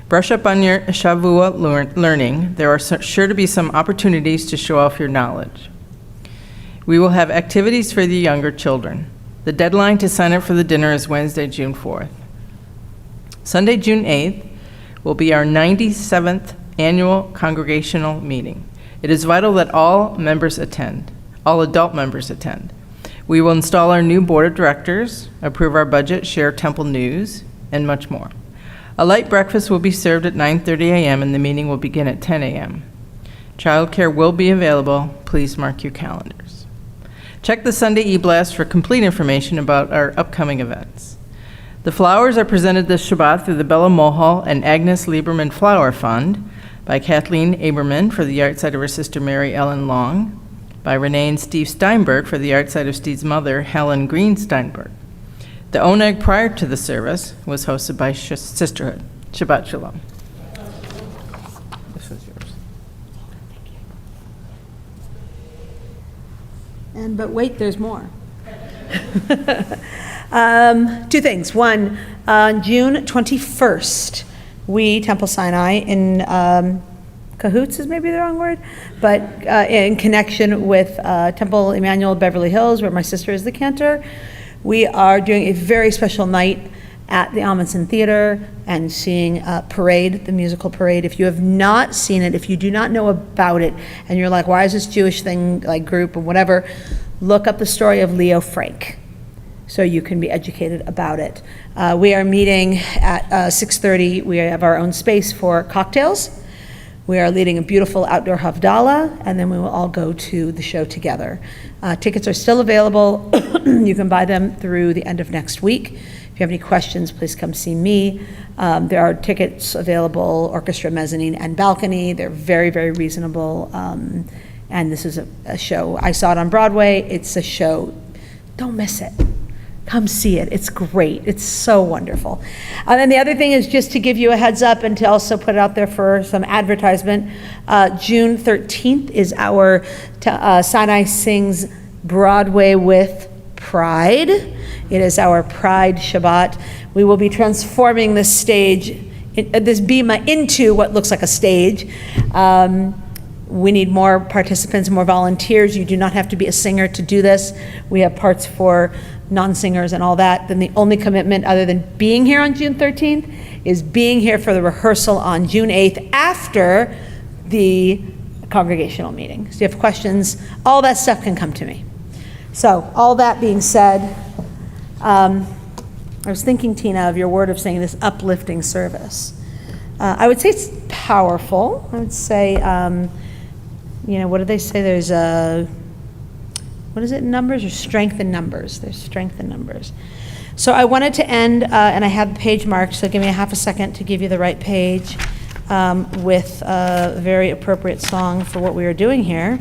Brush up on your Shavua learning. There are sure to be some opportunities to show off your knowledge. We will have activities for the younger children. The deadline to sign up for the dinner is Wednesday, June 4th. Sunday, June 8th, will be our 97th annual congregational meeting. It is vital that all adult members attend. We will install our new board of directors, approve our budget, share temple news, and much more. A light breakfast will be served at 9:30 a.m. and the meeting will begin at 10 a.m. Childcare will be available. Please mark your calendars. Check the Sunday e-blast for complete information about our upcoming events. The flowers are presented this Shabbat through the Bella Mohal and Agnes Lieberman Flower Fund, by Kathleen Aberman for the yahrzeit of her sister Mary Ellen Long, by Renee and Steve Steinberg for the yahrzeit of Steve's mother, Helen Green Steinberg. The oneg prior to the service was hosted by Sisterhood. Shabbat Shalom. This is yours. But wait, there's more. Two things. One, on June 21st, we, Temple Sinai, in cahoots is maybe the wrong word, but in connection with Temple Emmanuel Beverly Hills, where my sister is the cantor, we are doing a very special night at the Amundsen Theater and seeing Parade, the musical Parade. If you have not seen it, if you do not know about it, and you're like, why is this Jewish thing, like group or whatever, look up the story of Leo Frank, so you can be educated about it. We are meeting at 6:30. We have our own space for cocktails. We are leading a beautiful outdoor Havdalah, and then we will all go to the show together. Tickets are still available. You can buy them through the end of next week. If you have any questions, please come see me. There are tickets available, orchestra, mezzanine, and balcony. They're very, very reasonable. And this is a show. I saw it on Broadway. It's a show. Don't miss it. Come see it. It's great. It's so wonderful. And the other thing is just to give you a heads up and to also put it out there for some advertisement. June 13th is our Sinai Sings Broadway with Pride. It is our Pride Shabbat. We will be transforming this stage, this bima, into what looks like a stage. We need more participants, more volunteers. You do not have to be a singer to do this. We have parts for non-singers and all that. Then the only commitment other than being here on June 13th is being here for the rehearsal on June 8th after the congregational meeting. So if you have questions, all that stuff can come to me. So all that being said, I was thinking, Tina, of your word of saying this uplifting service. I would say it's powerful. I would say, what do they say? There's what is it, numbers or strength in numbers? There's strength in numbers. So I wanted to end, and I have the page marked, so give me a half a second to give you the right page, with a very appropriate song for what we are doing here.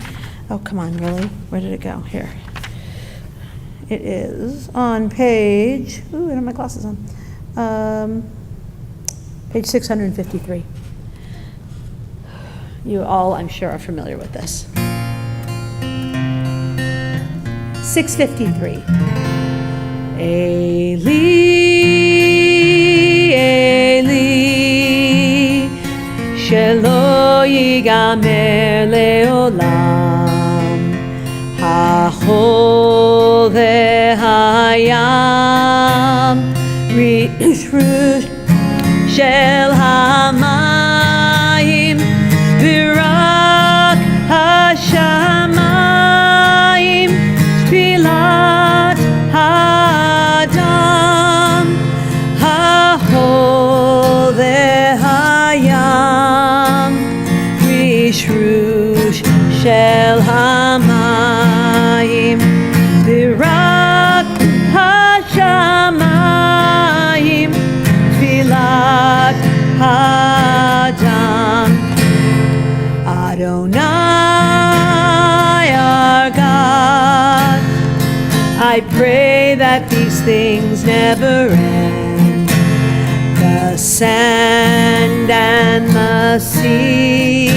Oh, come on, really? Where did it go? Here. It is on page, ooh, I don't have my glasses on. Page 653. You all, I'm sure, are familiar with this. 653. Eli, Eli, shelo yigamer leolam, hachol ve'hayam, rish shel hamayim, virak hashamayim, tfilat hadam, songs never end. The sand and the sea,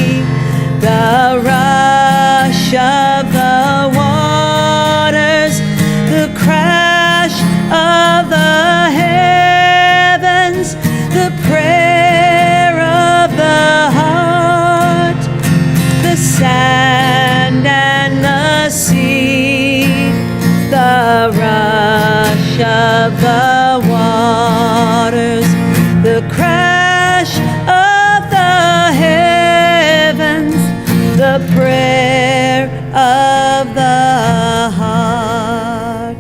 the rush of the waters, the crash of the heavens, the prayer of the heart, the sand and the sea, the rush of the waters, the crash of the heavens, the prayer of the heart.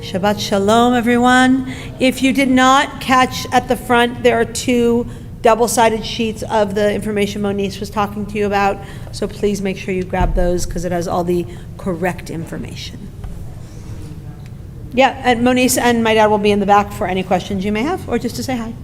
Shabbat Shalom, everyone. If you did not catch at the front, there are 2 double-sided sheets of the information Moniz was talking to you about, so please make sure you grab those because it has all the correct information. Yeah, and Moniz and my dad will be in the back for any questions you may have, or just to say hi.